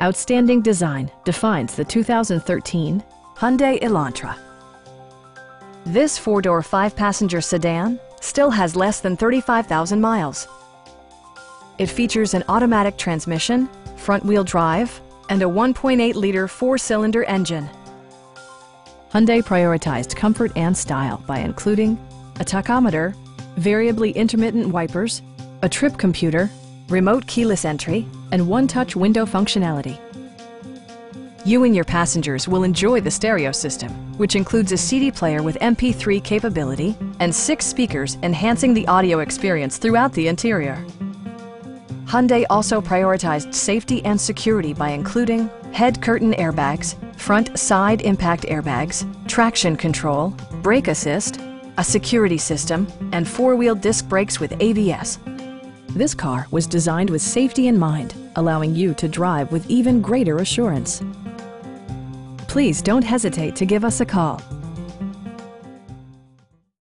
Outstanding design defines the 2013 Hyundai Elantra. This four-door, five-passenger sedan still has less than 35,000 miles. It features an automatic transmission, front-wheel drive, and a 1.8-liter four-cylinder engine. Hyundai prioritized comfort and style by including a tachometer, variably intermittent wipers, a trip computer, remote keyless entry, and one-touch window functionality. You and your passengers will enjoy the stereo system, which includes a CD player with MP3 capability and 6 speakers enhancing the audio experience throughout the interior. Hyundai also prioritized safety and security by including head curtain airbags, front side impact airbags, traction control, brake assist, a security system, and four-wheel disc brakes with ABS. This car was designed with safety in mind, allowing you to drive with even greater assurance. Please don't hesitate to give us a call.